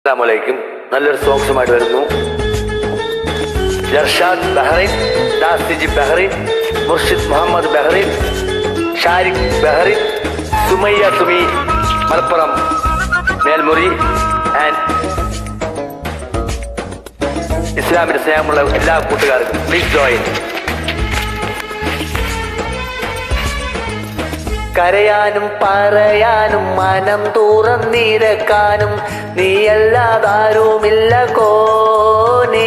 അസ്സലാമലൈക്കും. നല്ലൊരു സോങ്സുമായിട്ട് വരുന്നു. Jarshad Bahrain, Dasiji Bahrain, Murshid Muhammad Bahrain, Shariq Bahrain, Sumayya Sumi Malappuram Melmuri and ഇസ്ലാമിന്റെ സ്നേഹമുള്ള എല്ലാ കൂട്ടുകാർക്കും പ്ലീസ് ജോയിൻ. കരയാനും പറയാനും മനം തുറന്നിരക്കാനും നീയല്ലാതാരുമില്ല കോനേ.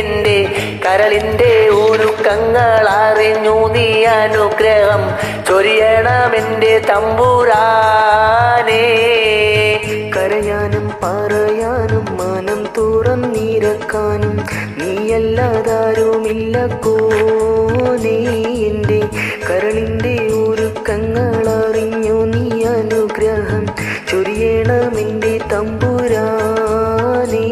എൻ്റെ കരളിൻ്റെ ഒരുക്കങ്ങൾ അറിഞ്ഞു നീ അനുഗ്രഹം ചൊരിയണമെൻ്റെ തമ്പുരാനേ. കരയാനും പറയാനും മനം തുറന്നിരക്കാനും നീയല്ലാതാരുമില്ല കോനേ. എൻ്റെ കരളിൻ്റെ ഒരുക്കങ്ങൾ അറിഞ്ഞു നീ അനുഗ്രഹം ചൊരിയണമെൻ്റെ തമ്പുരാനേ.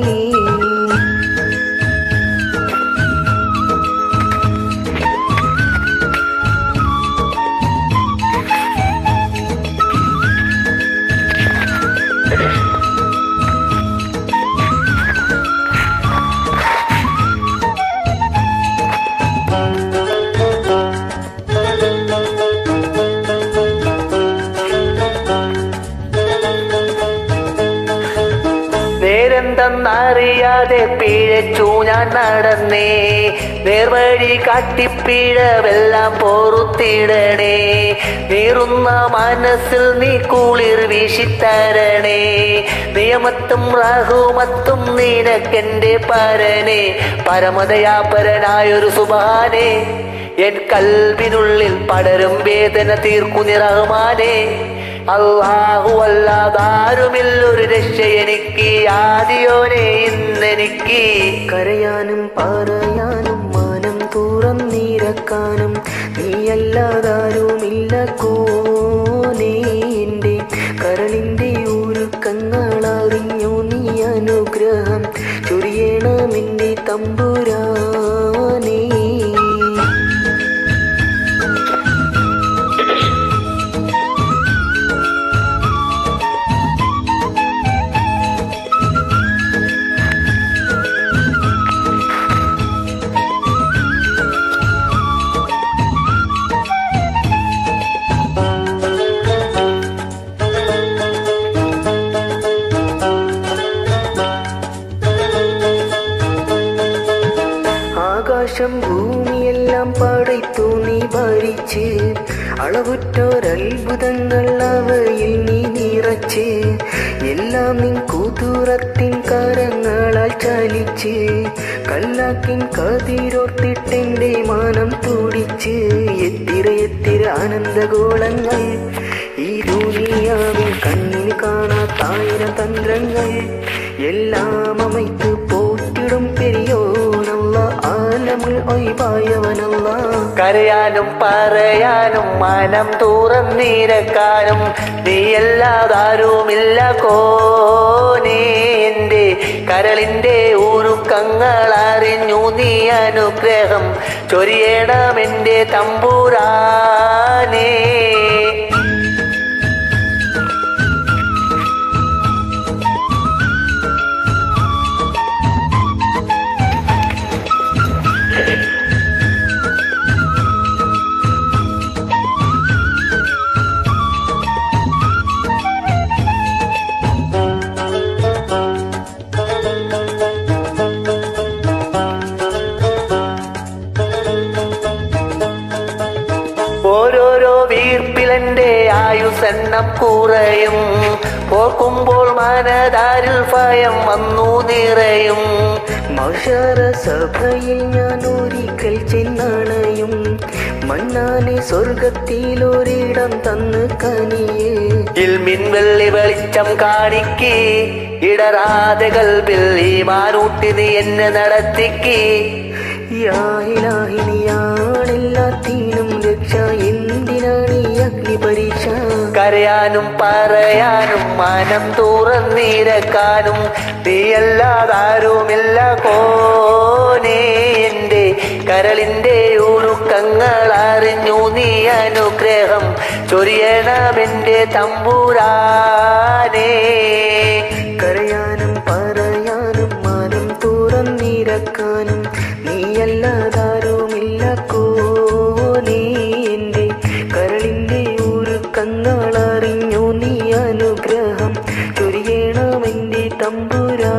നേരെന്തെന്നറിയാതെ പിഴച്ചു ഞാൻ നടന്നേ. നേർവഴി കാട്ടിപ്പിഴവെല്ലാം പൊറുത്തിടണേ. നീറുന്ന മനസ്സിൽ നീ കുളിർ വീശിത്തരണേ. നിയമത്തും റഹുമത്തും നിനക്കെന്റെ പരനെ. പരമദയാപരനായൊരു സുബ്ഹാനേ. എൻ കൽബിനുള്ളിൽ പടരും വേദന തീർക്കുനി റഹ്മാനേ. അല്ലാഹു അല്ലാതാരുമില്ലൊരു രക്ഷ എനിക്ക്, ആദിയോനെ ഇന്നെനിക്ക്. കരയാനും പറയാനും മനം തുറന്നിരക്കാനും നീയല്ലാതാരുമില്ല കോനേ. എൻ്റെ കരളിൻ്റെ ഒരുക്കങ്ങൾ അറിഞ്ഞു നീ അനുഗ്രഹം ചൊരിയണമെൻ്റെ തമ്പുരാനേ. ആകാശം ഭൂമിയെല്ലാം പടയ്ത്തു നീ ഭരിച്ച്. അളവുറ്റോരത്ഭുതങ്ങൾ അവയിൽ നീ നിറച്ച്. എല്ലാം നിൻ കുതിരത്തിൻ കരങ്ങളാൽ ചലിച്ച്. കല്ലാക്കിൻ കതിരോർത്തിട്ടെൻ്റെ മാനം തുടിച്ച്. എത്തിര ആനന്ദഗോളങ്ങൾ ഈ ദുനിയാവിൻ കണ്ണിന് കാണാത്തായിരം തന്ത്രങ്ങൾ എല്ലാം അമയ്ത്ത് പോറ്റിടും പെരിയോനല്ല ആലമുൽ ഒയ്വായവനല്ല. കരയാനും പറയാനും മനം തുറന്നിരക്കാനും നീയല്ലാതാരുമില്ല കോനേ. എൻ്റെ കരളിൻ്റെ ഒരുക്കങ്ങൾ അറിഞ്ഞു നീ അനുഗ്രഹം ചൊരിയണമെൻ്റെ തമ്പുരാനേ. ഓരോരോ വീർപ്പിലെൻ്റെ ആയുസെണ്ണം കുറയും. ഓർക്കുമ്പോൾ മനതാരിൽ ഭയം വന്നു നിറയും. മഹ്ശറ സഭയിൽ ഞാൻ ഒരിക്കൽ ചെന്നണയും. മണ്ണാനെ സ്വർഗത്തിലൊരിടം തന്ന് കനിയേ. ഇൽമിൻ വെള്ളി വെളിച്ചം കാണിക്ക്. ഇടറാതെ കൽബിൽ ഈമാനൂട്ടി നീ എന്നെ നടത്തിക്ക്. യാ ഇലാഹി നീയാണെല്ലാത്തിനും രക്ഷ. എന്തിനാണ് ഈ അഗ്നി പരീക്ഷ? കരയാനും പറയാനും മനം തുറന്നിരക്കാനും നീയല്ലാതാരുമില്ല കോനേ. എൻ്റെ കരളിൻ്റെ ഒരുക്കങ്ങൾ അറിഞ്ഞു നീ അനുഗ്രഹം ചൊരിയണമെൻ്റെ തമ്പുരാനേ. കരയാനും എനിക്കല്ലാതാരുമില്ല കോനേ എൻ്റെ കരളിൻ്റെ ഒരുക്കങ്ങളറിഞ്ഞു നീ അനുഗ്രഹം ചൊരിയണമെൻ്റെ തമ്പുരാ